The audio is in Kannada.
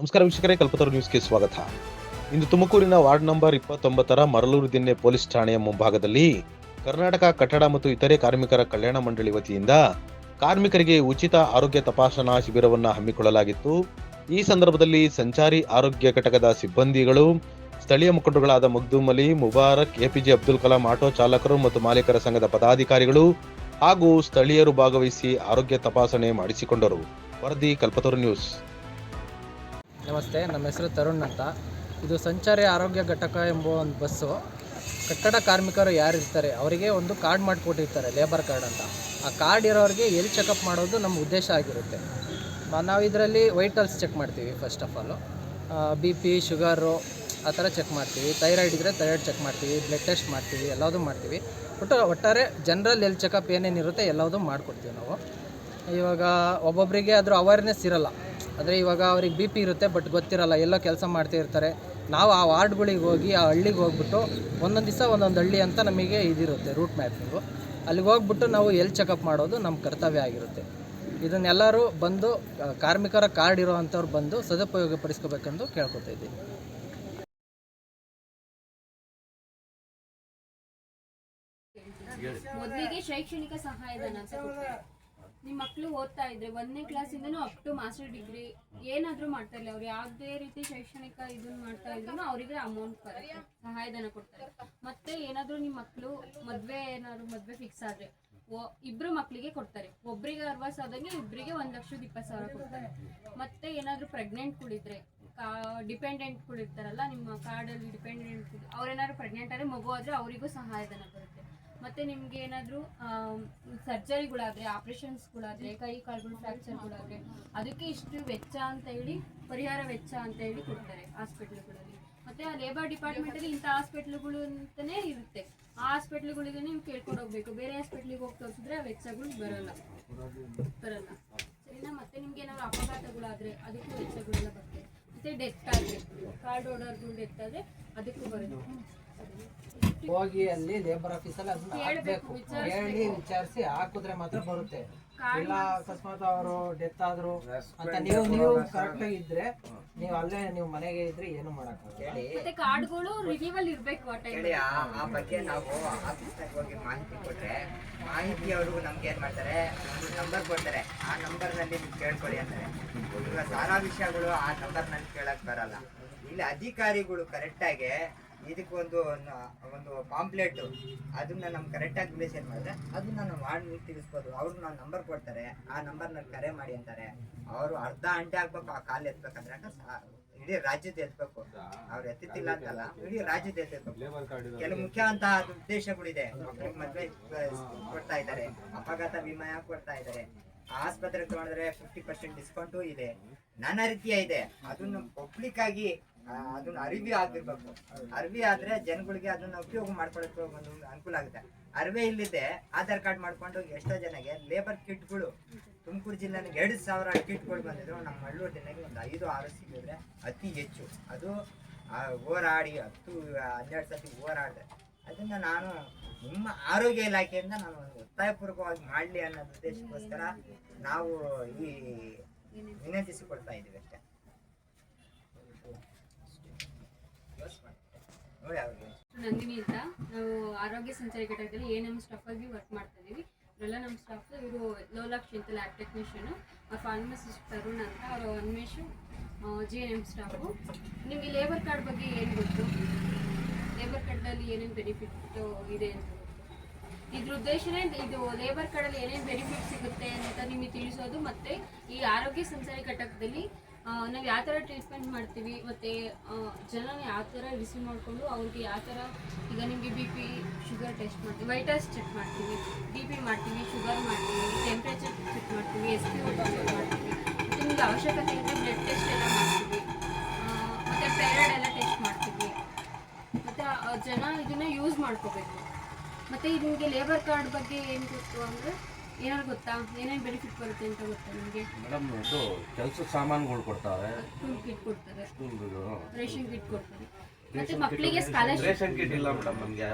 ನಮಸ್ಕಾರ ವೀಕ್ಷಕರೇ, ಕಲ್ಪತರು ನ್ಯೂಸ್ಗೆ ಸ್ವಾಗತ. ಇಂದು ತುಮಕೂರಿನ ward number 29ರ Maralur Dinne police ಠಾಣೆಯ ಮುಂಭಾಗದಲ್ಲಿ ಕರ್ನಾಟಕ ಕಟ್ಟಡ ಮತ್ತು ಇತರೆ ಕಾರ್ಮಿಕರ ಕಲ್ಯಾಣ ಮಂಡಳಿ ವತಿಯಿಂದ ಕಾರ್ಮಿಕರಿಗೆ ಉಚಿತ ಆರೋಗ್ಯ ತಪಾಸಣಾ ಶಿಬಿರವನ್ನು ಹಮ್ಮಿಕೊಳ್ಳಲಾಗಿತ್ತು. ಈ ಸಂದರ್ಭದಲ್ಲಿ ಸಂಚಾರಿ ಆರೋಗ್ಯ ಘಟಕದ ಸಿಬ್ಬಂದಿಗಳು, ಸ್ಥಳೀಯ ಮುಖಂಡರುಗಳಾದ ಮಗ್ದೂಮ್ ಅಲಿ, ಮುಬಾರಕ್, ಎಪಿಜೆ ಅಬ್ದುಲ್ ಕಲಾಂ ಆಟೋ ಚಾಲಕರು ಮತ್ತು ಮಾಲೀಕರ ಸಂಘದ ಪದಾಧಿಕಾರಿಗಳು ಹಾಗೂ ಸ್ಥಳೀಯರು ಭಾಗವಹಿಸಿ ಆರೋಗ್ಯ ತಪಾಸಣೆ ಮಾಡಿಸಿಕೊಂಡರು. ವರದಿ ಕಲ್ಪತರು ನ್ಯೂಸ್. ನಮಸ್ತೆ, ನಮ್ಮ ಹೆಸರು ತರುಣ್ ಅಂತ. ಇದು ಸಂಚಾರಿ ಆರೋಗ್ಯ ಘಟಕ ಎಂಬ ಒಂದು ಬಸ್ಸು. ಕಟ್ಟಡ ಕಾರ್ಮಿಕರು ಯಾರಿರ್ತಾರೆ ಅವರಿಗೆ ಒಂದು ಕಾರ್ಡ್ ಮಾಡಿಕೊಟ್ಟಿರ್ತಾರೆ, ಲೇಬರ್ ಕಾರ್ಡ್ ಅಂತ. ಆ ಕಾರ್ಡ್ ಇರೋರಿಗೆ ಎಲ್ಲಿ ಚೆಕಪ್ ಮಾಡೋದು ನಮ್ಮ ಉದ್ದೇಶ ಆಗಿರುತ್ತೆ. ನಾವು ಇದರಲ್ಲಿ ವೈಟಲ್ಸ್ ಚೆಕ್ ಮಾಡ್ತೀವಿ. First of all BP, sugar ಆ ಥರ ಚೆಕ್ ಮಾಡ್ತೀವಿ. ಥೈರಾಯ್ಡ್ ಇದ್ದರೆ ಥೈರಾಯ್ಡ್ ಚೆಕ್ ಮಾಡ್ತೀವಿ, ಬ್ಲಡ್ ಟೆಸ್ಟ್ ಮಾಡ್ತೀವಿ, ಎಲ್ಲದೂ ಮಾಡ್ತೀವಿ. ಒಟ್ಟಾರೆ ಜನರಲ್ ಹೆಲ್ತ್ ಚೆಕಪ್ ಏನೇನಿರುತ್ತೆ ಎಲ್ಲದೂ ಮಾಡಿಕೊಡ್ತೀವಿ ನಾವು. ಇವಾಗ ಒಬ್ಬೊಬ್ಬರಿಗೆ ಅದ್ರ ಅವೇರ್ನೆಸ್ ಇರೋಲ್ಲ. ಅಂದರೆ ಇವಾಗ ಅವ್ರಿಗೆ BP ಇರುತ್ತೆ, ಬಟ್ ಗೊತ್ತಿರಲ್ಲ, ಎಲ್ಲೋ ಕೆಲಸ ಮಾಡ್ತಿರ್ತಾರೆ. ನಾವು ಆ ವಾರ್ಡ್ಗಳಿಗೆ ಹೋಗಿ ಆ ಹಳ್ಳಿಗೆ ಹೋಗ್ಬಿಟ್ಟು ಒಂದೊಂದು ದಿವಸ ಒಂದೊಂದು ಹಳ್ಳಿ ಅಂತ ನಮಗೆ ಇದಿರುತ್ತೆ ರೂಟ್ ಮ್ಯಾಪಿಂಗು. ಅಲ್ಲಿಗೆ ಹೋಗ್ಬಿಟ್ಟು ನಾವು ಎಲ್ಲಿ ಚೆಕಪ್ ಮಾಡೋದು ನಮ್ಮ ಕರ್ತವ್ಯ ಆಗಿರುತ್ತೆ. ಇದನ್ನೆಲ್ಲರೂ ಬಂದು ಕಾರ್ಮಿಕರ ಕಾರ್ಡ್ ಇರೋ ಅಂಥವ್ರು ಬಂದು ಸದುಪಯೋಗ ಪಡಿಸ್ಕೋಬೇಕೆಂದು ಕೇಳ್ಕೊತಾ ಇದ್ದೀವಿ. ಮೊದಲಿಗೆ ಶೈಕ್ಷಣಿಕ ಸಹಾಯಧನ ಅಂತ ಕೊಡ್ತಾರೆ. ನಿಮ್ಮ ಮಕ್ಕಳು ಓದ್ತಾ ಇದ್ರೆ 1ನೇ ಕ್ಲಾಸಿಂದನೂ ಅಪ್ ಟು ಮಾಸ್ಟರ್ ಡಿಗ್ರಿ ಏನಾದರೂ ಮಾಡ್ತಾ ಇಲ್ಲ, ಅವ್ರು ಯಾವುದೇ ರೀತಿ ಶೈಕ್ಷಣಿಕ ಇದನ್ನ ಮಾಡ್ತಾ ಇದ್ರು ಅವರಿಗೆ ಅಮೌಂಟ್ ಬರುತ್ತೆ, ಸಹಾಯಧನ ಕೊಡ್ತಾರೆ. ಮತ್ತೆ ಏನಾದರೂ ನಿಮ್ಮ ಮಕ್ಕಳು ಮದುವೆ ಫಿಕ್ಸ್ ಆದರೆ ಇಬ್ಬರು ಮಕ್ಕಳಿಗೆ ಕೊಡ್ತಾರೆ. ಒಬ್ಬರಿಗೆ 60 ಆದಂಗೆ ಇಬ್ಬರಿಗೆ 1,20,000 ಕೊಡ್ತಾರೆ. ಮತ್ತೆ ಏನಾದರೂ ಪ್ರೆಗ್ನೆಂಟ್ಗಳಿದ್ರೆ, ಡಿಪೆಂಡೆಂಟ್ಗಳಿರ್ತಾರಲ್ಲ ನಿಮ್ಮ ಕಾರ್ಡಲ್ಲಿ ಡಿಪೆಂಡೆಂಟ್, ಅವ್ರೇನಾದ್ರು ಪ್ರೆಗ್ನೆಂಟ್ ಆದರೆ ಮಗು ಆದರೆ ಅವರಿಗೂ ಸಹಾಯಧನ ಬರುತ್ತೆ. ಮತ್ತು ನಿಮಗೆ ಏನಾದರೂ ಸರ್ಜರಿಗಳಾದರೆ, ಆಪ್ರೇಷನ್ಸ್ಗಳಾದರೆ, ಕೈ ಕಾಲುಗಳು ಫ್ರ್ಯಾಕ್ಚರ್ಗಳಾದರೆ ಅದಕ್ಕೆ ಇಷ್ಟು ವೆಚ್ಚ ಅಂತ ಹೇಳಿ, ಪರಿಹಾರ ವೆಚ್ಚ ಅಂತ ಹೇಳಿ ಕೊಡ್ತಾರೆ ಹಾಸ್ಪಿಟ್ಲ್ಗಳಲ್ಲಿ. ಮತ್ತು ಆ ಲೇಬರ್ ಡಿಪಾರ್ಟ್ಮೆಂಟಲ್ಲಿ ಇಂಥ ಹಾಸ್ಪಿಟ್ಲ್ಗಳು ಅಂತಲೇ ಇರುತ್ತೆ. ಆ ಹಾಸ್ಪಿಟ್ಲ್ಗಳಿಗೆ ನೀವು ಕೇಳ್ಕೊಂಡು ಹೋಗಬೇಕು. ಬೇರೆ ಹಾಸ್ಪಿಟ್ಲಿಗೆ ಹೋಗಿ ತೋರಿಸಿದ್ರೆ ಆ ವೆಚ್ಚಗಳು ಬರಲ್ಲ ಸರಿನಾ. ಮತ್ತು ನಿಮ್ಗೆ ಏನಾದರೂ ಅಪಘಾತಗಳಾದರೆ ಅದಕ್ಕೂ ವೆಚ್ಚಗಳೆಲ್ಲ ಬರ್ತದೆ. ಮತ್ತು ಡೆತ್ ಆದರೆ, ಕಾರ್ಡ್ ಹೋಲ್ಡರ್ಗಳು ಡೆತ್ ಆದರೆ ಅದಕ್ಕೂ ಬರುತ್ತೆ. ಹೋಗಿ ಅಲ್ಲಿ ಲೇಬರ್ ಆಫೀಸಲ್ಲಿ ಅದನ್ನ ಹಾಕಬೇಕು, ಹೇಳಿ ವಿಚಾರಿಸಿ ಹಾಕಿದ್ರೆ ಮಾತ್ರ ಬರುತ್ತೆ. ಇಲ್ಲ ಅಕಸ್ಮಾತ್ ಅವರು ಡೆತ್ ಆದ್ರು ಅಂತ ನೀವು ಕರೆಕ್ಟ್ ಆಗಿ ಇದ್ರೆ ನೀವು ಅಲ್ಲೇ ನೀವು ಮನೆಗೆ ಇದ್ರೆ ಏನು ಮಾಡಕ್ಕಾಗಲ್ಲ. ಮತ್ತೆ ಕಾರ್ಡ್ಗಳು ರಿನ್ಯೂವಲ್ ಇರಬೇಕು ಆ ಟೈಮಲ್ಲಿ. ಆ ಬಗ್ಗೆ ನಾವು ಆಫೀಸ್ನಾಗ ಹೋಗಿ ಮಾಹಿತಿ ಕೊಟ್ಟರೆ ಮಾಹಿತಿಯವರು ನಮ್ಗೆ ಏನು ಮಾಡ್ತಾರೆ, ಒಂದು ನಂಬರ್ ಕೊಡ್ತಾರೆ. ಆ ನಂಬರ್ನಲ್ಲಿ ನೀವು ಕೇಳ್ಕೊಳ್ಳಿ ಅಂತಾರೆ. ಈಗ ಸಾರಾ ವಿಷಯಗಳು ಆ ನಂಬರ್ನಲ್ಲಿ ಕೇಳಕ್ಕೆ ಬರಲ್ಲ. ಇಲ್ಲಿ ಅಧಿಕಾರಿಗಳು ಕರೆಕ್ಟಾಗಿ ಇದಕ್ಕೊಂದು ಪಾಂಪ್ಲೆಟ್ ಅದನ್ನ ನಮ್ಗೆ ಕರೆಕ್ಟಾಗಿ ರಿಲೇಷನ್ ಮಾಡಿದ್ರೆ ಅದನ್ನ ನಾವು ಮಾಡಿ ತಿಳಿಸ್ಬೋದು. ಅವ್ರು ನಾವು ನಂಬರ್ ಕೊಡ್ತಾರೆ, ಆ ನಂಬರ್ನಲ್ಲಿ ಕರೆ ಮಾಡಿ ಅಂತಾರೆ. ಅವರು ಅರ್ಧ ಗಂಟೆ ಆಗ್ಬೇಕು ಆ ಕಾಲ್ ಎತ್ಬೇಕಂದ್ರೆ, ಇಡೀ ರಾಜ್ಯದ ಎತ್ಬೇಕು. ಅವ್ರು ಎತ್ತಿಲ್ಲ ಅಂತಲ್ಲ, ಇಡೀ ರಾಜ್ಯದ ಎತ್ತಬೇಕು. ಕೆಲವು ಮುಖ್ಯವಂತಹ ಉದ್ದೇಶಗಳಿದೆ. ಮಕ್ಕಳಿಗೆ ಮದುವೆ ಕೊಡ್ತಾ ಇದ್ದಾರೆ, ಅಪಘಾತ ವಿಮಾ ಕೊಡ್ತಾ ಇದ್ದಾರೆ, ಆಸ್ಪತ್ರೆಗೆ ತಗೊಂಡ್ರೆ 50% ಡಿಸ್ಕೌಂಟು ಇದೆ, ನಾನಾ ರೀತಿಯ ಇದೆ. ಅದನ್ನು ಪಬ್ಲಿಕ್ ಆಗಿ ಅದನ್ನ ಅರಿವಿ ಆಗಿರ್ಬೇಕು. ಅರಿವಿ ಆದ್ರೆ ಜನಗಳಿಗೆ ಅದನ್ನ ಉಪಯೋಗ ಮಾಡ್ಕೊಳ್ಳೋಕೆ ಒಂದು ಅನುಕೂಲ ಆಗುತ್ತೆ. ಅರಿವೆ ಇಲ್ಲಿದೆ, ಆಧಾರ್ ಕಾರ್ಡ್ ಮಾಡ್ಕೊಂಡು ಎಷ್ಟೋ ಜನಗೆ ಲೇಬರ್ ಕಿಟ್ಗಳು ತುಮಕೂರು ಜಿಲ್ಲೆಗೆ 2,000 ಕಿಟ್ಗಳು ಬಂದಿದ್ರು. ನಮ್ಮ ಮಳ್ಳೂರು ಜಿಲ್ಲೆಗೆ ಒಂದು 5-6 ಸಿಕ್ಕಿದ್ರೆ ಅತಿ ಹೆಚ್ಚು. ಅದು ಹೋರಾಡಿ 10-12 ಸತಿ ಹೋರಾಡಿದೆ. ಅದನ್ನ ನಾನು ನಿಮ್ಮ ಆರೋಗ್ಯ ಇಲಾಖೆಯಿಂದ ನಾನು ಒತ್ತಾಯಪೂರ್ವಕವಾಗಿ ಮಾಡಲಿ ಅನ್ನೋ ಉದ್ದೇಶಕ್ಕೋಸ್ಕರ ನಾವು ಈ ವಿನಂತಿಸಿಕೊಳ್ತಾ ಇದ್ದೀವಿ ಅಷ್ಟೇ. ನಂದಿನಿ ಅಂತ. ನಾವು ಆರೋಗ್ಯ ಸಂಚಾರಿ ಘಟಕದಲ್ಲಿ ANM ಸ್ಟಾಫ್ ಆಗಿ ವರ್ಕ್ ಮಾಡ್ತಾ ಇದೀವಿ. ಇವರೆಲ್ಲ ನಮ್ಮ ಸ್ಟಾಫ್. ಇವರು ಲೋಲಾಕ್ಷಿ ಅಂತ ಲ್ಯಾಬ್ ಟೆಕ್ನಿಷಿಯನು, ಫಾರ್ಮಸಿಸ್ಟ್ ತರುಣ್ ಅಂತ, ಅವರು ಅನ್ಮೇಶ್ GNM ಸ್ಟಾಫು. ನಿಮಗೆ ಲೇಬರ್ ಕಾರ್ಡ್ ಬಗ್ಗೆ ಏನು ಗೊತ್ತು? ಲೇಬರ್ ಕಾರ್ಡಲ್ಲಿ ಏನೇನು ಬೆನಿಫಿಟ್ ಇದೆ ಅಂತ ಗೊತ್ತು? ಇದ್ರ ಉದ್ದೇಶನೇ ಇದು, ಲೇಬರ್ ಕಾರ್ಡಲ್ಲಿ ಏನೇನು ಬೆನಿಫಿಟ್ ಸಿಗುತ್ತೆ ಅಂತ ನಿಮಗೆ ತಿಳಿಸೋದು. ಮತ್ತು ಈ ಆರೋಗ್ಯ ಸಂಚಾರಿ ಘಟಕದಲ್ಲಿ ನಾವು ಯಾವ ಥರ ಟ್ರೀಟ್ಮೆಂಟ್ ಮಾಡ್ತೀವಿ, ಮತ್ತು ಜನನ ಯಾವ ಥರ ರಿಸೀವ್ ಮಾಡಿಕೊಂಡು ಅವ್ರಿಗೆ ಯಾವ ಥರ, ಈಗ ನಿಮಗೆ BP, ಶುಗರ್ ಟೆಸ್ಟ್ ಮಾಡ್ತೀವಿ, ವೈಟಲ್ಸ್ ಚೆಕ್ ಮಾಡ್ತೀವಿ, BP ಮಾಡ್ತೀವಿ, ಶುಗರ್ ಮಾಡ್ತೀವಿ, ಟೆಂಪ್ರೇಚರ್ ಚೆಕ್ ಮಾಡ್ತೀವಿ, SpO2 ಚೆಕ್ ಮಾಡ್ತೀವಿ. ಮತ್ತು ನಿಮಗೆ ಅವಶ್ಯಕತೆ ಇದ್ದರೆ ಬ್ಲಡ್ ಟೆಸ್ಟ್ ಎಲ್ಲ ಮಾಡ್ತೀವಿ, ಮತ್ತು ಥೈರಾಯ್ಡ್ ಎಲ್ಲ ಟೆಸ್ಟ್ ಮಾಡ್ತೀವಿ. ಮತ್ತು ಜನ ಇದನ್ನು ಯೂಸ್ ಮಾಡ್ಕೋಬೇಕು. ಮತ್ತು ಇದು ನಿಮಗೆ ಲೇಬರ್ ಕಾರ್ಡ್ ಬಗ್ಗೆ ಏನು ಗೊತ್ತು ಅಂದರೆ, ಏನಾದ್ರು ಗೊತ್ತಾ, ಏನೇನು ಬೆನಿಫಿಟ್ ಬರುತ್ತೆ ಅಂತ ಗೊತ್ತಾ ನಿಮಗೆ? ಮೇಡಮ್, ಇದು ಕೆಲಸ ಸಾಮಾನುಗಳು ಕೊಡ್ತಾರೆ, ಸ್ಕೂಲ್ ಕಿಟ್ ಕೊಡ್ತಾರೆ, ರೇಷನ್ ಕಿಟ್ ಕೊಡ್ತಾರೆ. ರೇಷನ್ ಕಿಟ್ ಇಲ್ಲ ಮೇಡಮ್ ನಮಗೆ.